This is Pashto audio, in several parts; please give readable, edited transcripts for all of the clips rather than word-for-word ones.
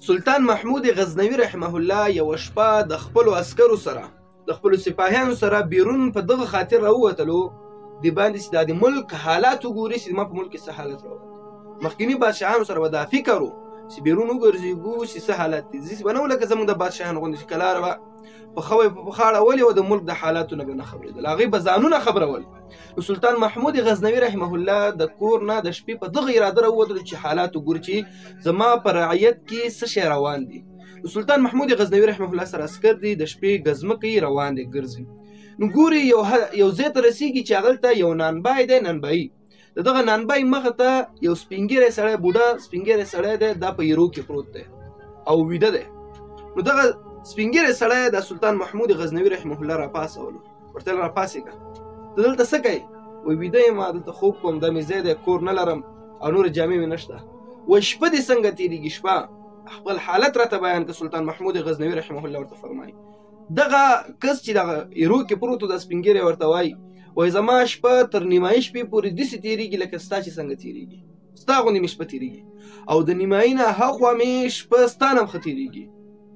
سلطان محمود غزنوي رحمه الله یوه شپه د خپلو عسکرو سره د خپلو سپاهیانو سره بیرون په دغه خاطر راووتلو د باندې چې دا د ملک حالات وګوري چې زما په ملک کې څه حالت راووت. مخکیني بادشاهانو سره به دا فکر و چې بیرون وګرځېږو چې څه حالت دي، داسې به نه وو لکه زموږ د بادشاهانو غوندې چې کلاره به پښه په پښه اړولې وه، د ملک د حالاتو نه به نه خبرېدل، هغوی به ځانونه خبرول. نو سلطان محمود غزنوي رحمه الله د کور نه د شپې په دغه اراده راووتلو چې حالات وګوري چې زما په رعیت کې څه شی روان دي. نو سلطان محمود غزنوي رحمه الله سره عسکر دي، د شپې ګزمه کوي، روان دي، ګرځي. نو ګوري یو ځای ته رسېږي چې هغلته یو نانبای دی، نانبایي. د دغه نانبای مخې ته یو سپین ږیری سړی، بوډا سپین ږیری سړی دی، دا په ایرو کې پروت دی او ویده دی. نو دغه سپین ږیری سړی د سلطان محمود غزنوي رحمه الله راپاڅولو، ورته ویل راپاڅېږه، ته دلته څه کوې؟ وایي ویده یم، دلته خوب کوم، دا مې ځای دی، کور نه لرم او نورې جامې مې نشته. وایي شپه دې څنګه تېرېږي؟ شپه خپل حالت راته بیان کړه. سلطان محمود غزنوي رحمه الله ورته فرمایي دغه کس چې دغه ایرو کې پروت و، د سپین ږیری ورته وایي زما شپه تر نیمایي شپې پورې داسې تېرېږي لکه ستا چې څنګه تېرېږي، ستا غوندې مې شپه تېرېږي، او د نیمایي نه هاخوا مې شپه ستا نه هم ښه تېرېږي.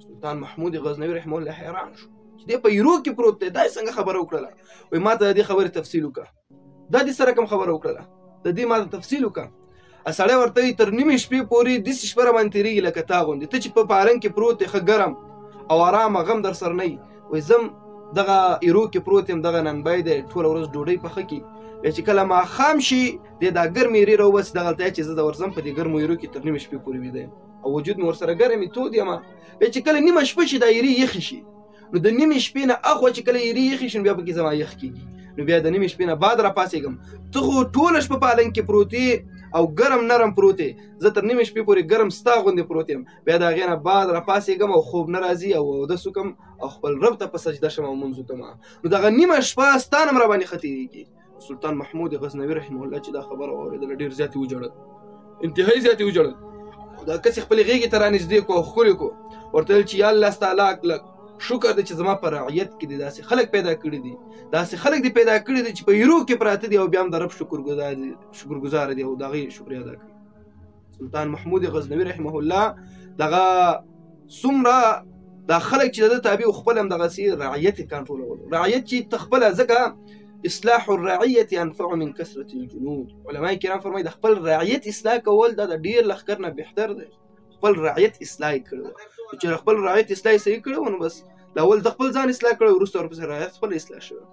سلطان محمود غزنوي رحمه الله حیران شو چې دی په ایرو کې پروت دی، دا یې څنګه خبره وکړله؟ وایي ما ته د دې خبرې تفصیل وکړه، دا دې سره کوم خبره وکړله، د دې ما ته تفصیل وکړه. سړی ورته وایي تر نیمې شپې پورې داسې شپه راباندې تېرېږي لکه تا غوندې، ته چې په پالنګ کې پروت یې، ښه ګرم او ارامه، غم در سره نه وي. وایي زم دغه ایرو کې پروت یم، دغه نانبای دی، ټوله ورځ ډوډۍ پخه کړي، بیا چې کله ماښام شي دی دا ګرمې ایرې راوباسي، دغلته یې چې زه د ورځم په دې ګرمو ایرو کې تر نیمې شپې پورې ویده یم او وجود مې ورسره ګرم وي، تود یم. بیا چې کله نیمه شپه شي دا ایرې یخې شي، نو د نیمې شپې نه اخوا چې کله ایرې یخې شي نو بیا پکې زما یخ کېږي، نو بیا د نیمې شپې نه بعد راپاڅېږم. ته خو ټوله شپه پالنګ کې پروت او ګرم نرم پروت یې، زه تر نیمې شپې پورې ګرم ستا غوندې پروت یم، بیا د هغې نه بعد راپاڅېږم او خوب نه راځي او اودس وکړم او خپل رب ته په سجده شم او لمونځ وکړم، نو دغه نیمه شپه ستا نه هم راباندې ښه تېرېږي. سلطان محمود غزنوي رحمه الله چې دا خبره واورېدله ډېر زیات یې وژړل، انتهایي زیات یې وژړل. دا کس یې خپلې غېږې ته رانږدې کړو او ښکل یې کړو، ورته ویل چې یا الله ستا لاک لاک شکر دی چې زما په رعیت کې دې داسې خلک پیدا کړي دي، داسې خلک دې پیدا کړي دي چې په ایرو کې پراته دي او بیا هم د رب شکرګزاره دي او د هغې شکریا ادا کوي. سلطان محمود غزنوي رحمه الله دغه څومره دا خلک چې د ده تابع و، خپل هم دغسې رعیت یې کنټرولولو. رعیت چې ته خپله، ځکه اصلاح الرعیت انفع من کثرة الجنود، علما کرام فرمایي د خپل رعیت اصلاح کول دا د ډېر لښکر نه بهتر دی. خپل رعیت اصلاح یې کړی و، چې خپل رعیت اصلاح یې صحیح کړی و، نو بس اول د خپل ځان اصلاح کړی، وروسته ورپسې رعیت خپل اصلاح شوی.